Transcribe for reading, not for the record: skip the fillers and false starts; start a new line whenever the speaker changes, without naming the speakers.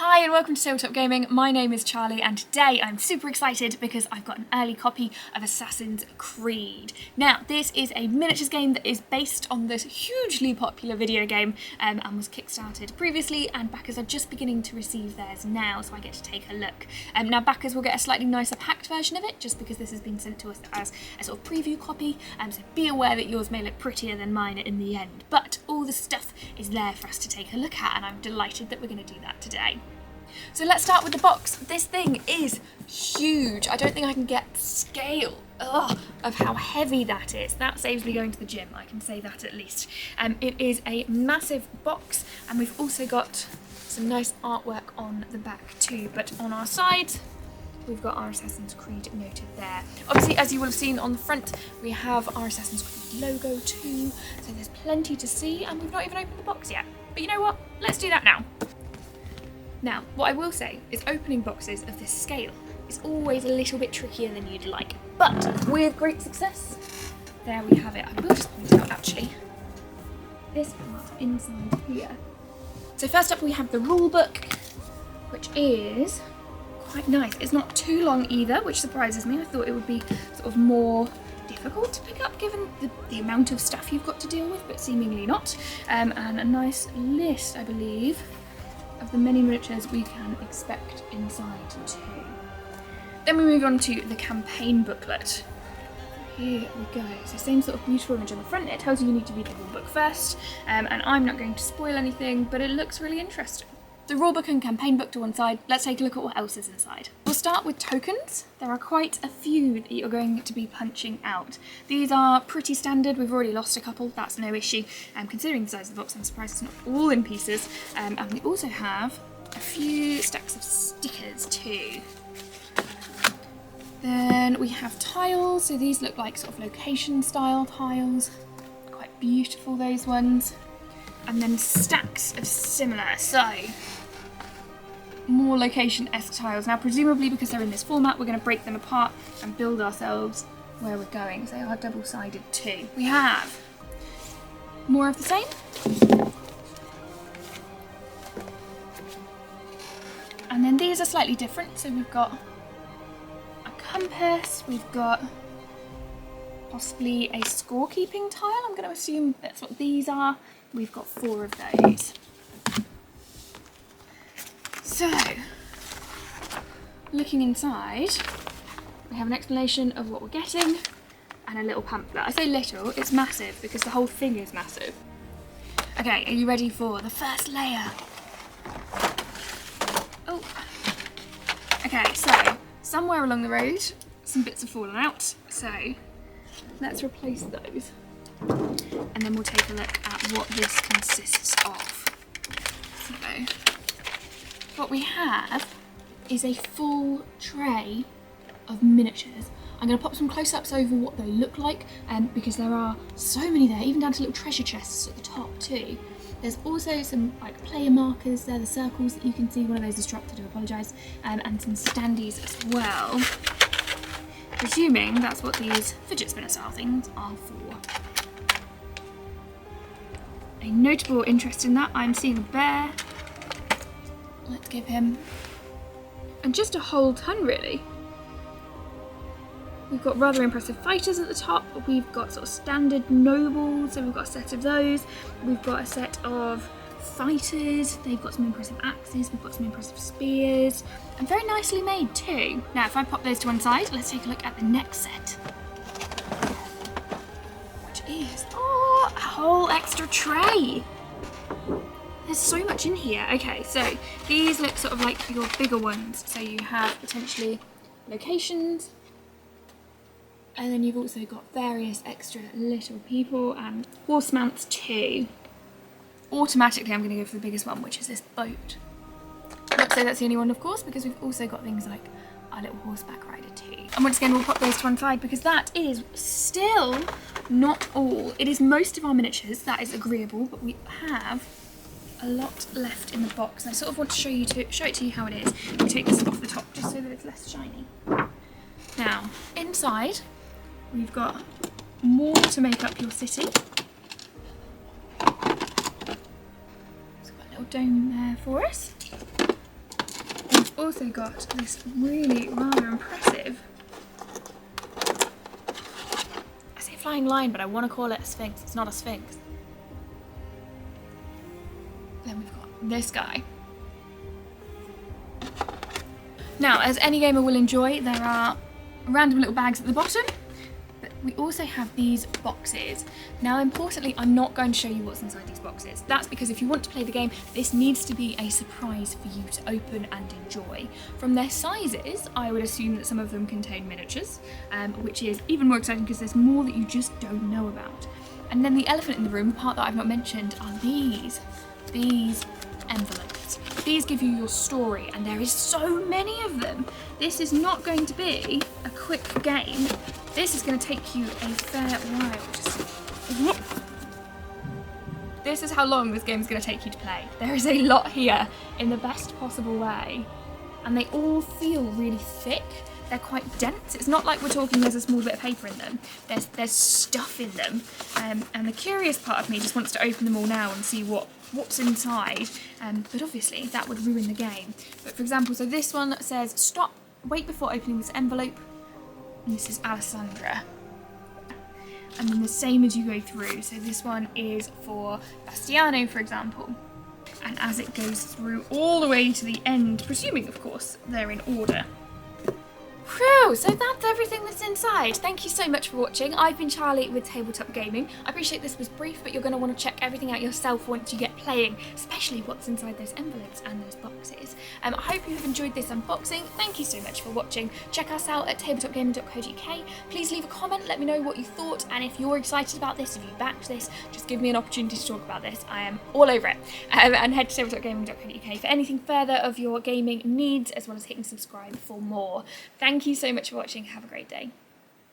Hi and welcome to Tabletop Gaming. My name is Charlie and today I'm super excited because I've got an early copy of Assassin's Creed. Now, this is a miniatures game that is based on this hugely popular video game and was kickstarted previously, and backers are just beginning to receive theirs now, so I get to take a look. Now, backers will get a slightly nicer packed version of it just because this has been sent to us as a sort of preview copy, so be aware that yours may look prettier than mine in the end. But all the stuff is there for us to take a look at, and I'm delighted that we're going to do that today. So let's start with the box. This thing is huge. I don't think I can get scale of how heavy that is. That saves me going to the gym, I can say that at least. It is a massive box, and we've also got some nice artwork on the back too, but on our side we've got our Assassin's Creed noted there. Obviously, as you will have seen on the front, we have our Assassin's Creed logo too, so there's plenty to see, and we've not even opened the box yet. But you know what? Let's do that now. Now, what I will say is opening boxes of this scale is always a little bit trickier than you'd like, but with great success, there we have it. I will just point out actually this part inside here. So first up we have the rule book, which is quite nice. It's not too long either, which surprises me. I thought it would be sort of more difficult to pick up given the amount of stuff you've got to deal with, but seemingly not. And a nice list, I believe, of the many miniatures we can expect inside too. Then we move on to the campaign booklet. Here we go. So same sort of beautiful image on the front. It tells you need to read the rulebook first, and I'm not going to spoil anything, but it looks really interesting. The rulebook and campaign book to one side, let's take a look at what else is inside. We'll start with tokens. There are quite a few that you're going to be punching out. These are pretty standard. We've already lost a couple, that's no issue. Considering the size of the box, I'm surprised it's not all in pieces. And we also have a few stacks of stickers too. Then we have tiles, so these look like sort of location style tiles. Quite beautiful, those ones. And then stacks of similar, so more location-esque tiles. Now, presumably because they're in this format, we're going to break them apart and build ourselves where we're going. So they are double-sided too. We have more of the same. And then these are slightly different. So we've got a compass, we've got possibly a scorekeeping tile. I'm going to assume that's what these are. We've got 4 of those. So, looking inside, we have an explanation of what we're getting and a little pamphlet. I say little, it's massive because the whole thing is massive. Okay, are you ready for the first layer? Oh. Okay, so somewhere along the road, some bits have fallen out. So, let's replace those. And then we'll take a look at what this consists of. So, what we have is a full tray of miniatures. I'm going to pop some close-ups over what they look like, because there are so many there, even down to little treasure chests at the top too. There's also some like player markers, they're the circles that you can see. One of those is dropped, I do apologise, and some standees as well. Presuming that's what these fidget spinner style things are for. A notable interest in that, I'm seeing a bear. Let's give him, and just a whole ton really. We've got rather impressive fighters at the top. We've got sort of standard nobles, so we've got a set of those. We've got a set of fighters. They've got some impressive axes. We've got some impressive spears, and very nicely made too. Now, if I pop those to one side, let's take a look at the next set, which is a whole extra tray. There's so much in here. Okay, so these look sort of like your bigger ones. So you have potentially locations, and then you've also got various extra little people and horse mounts too. Automatically, I'm going to go for the biggest one, which is this boat. Not to say that's the only one, of course, because we've also got things like our little horseback rider too. And once again, we'll pop those to one side because that is still not all. It is most of our miniatures, that is agreeable, but we have a lot left in the box. And I sort of want to show it to you how it is. I'll take this off the top just so that it's less shiny. Now, inside, we've got more to make up your city. It's got a little dome there for us. also got this really rather impressive, I say flying lion, but I want to call it a sphinx. It's not a sphinx. Then we've got this guy. Now, as any gamer will enjoy, there are random little bags at the bottom, but we also have these boxes. Now, importantly, I'm not going to show you what's inside these boxes. That's because if you want to play the game, this needs to be a surprise for you to open and enjoy. From their sizes, I would assume that some of them contain miniatures, which is even more exciting because there's more that you just don't know about. And then the elephant in the room, the part that I've not mentioned, are these envelopes. These give you your story, and there is so many of them. This is not going to be a quick game. This is going to take you a fair while. This is how long this game is going to take you to play. There is a lot here in the best possible way, and they all feel really thick. They're quite dense. It's not like we're talking there's a small bit of paper in them. There's stuff in them, and the curious part of me just wants to open them all now and see what's inside, but obviously that would ruin the game. But for example, so this one says, stop, wait before opening this envelope, and this is Alessandra. And then the same as you go through, so this one is for Bastiano, for example. And as it goes through all the way to the end, presuming of course they're in order. Whew, so that's everything that's inside. Thank you so much for watching. I've been Charlie with Tabletop Gaming. I appreciate this was brief, but you're going to want to check everything out yourself once you get playing, especially what's inside those envelopes and those boxes. I hope you have enjoyed this unboxing. Thank you so much for watching. Check us out at tabletopgaming.co.uk. Please leave a comment, let me know what you thought, and if you're excited about this, if you backed this, just give me an opportunity to talk about this. I am all over it. And head to tabletopgaming.co.uk for anything further of your gaming needs, as well as hitting subscribe for more. Thank you so much for watching. Have a great day.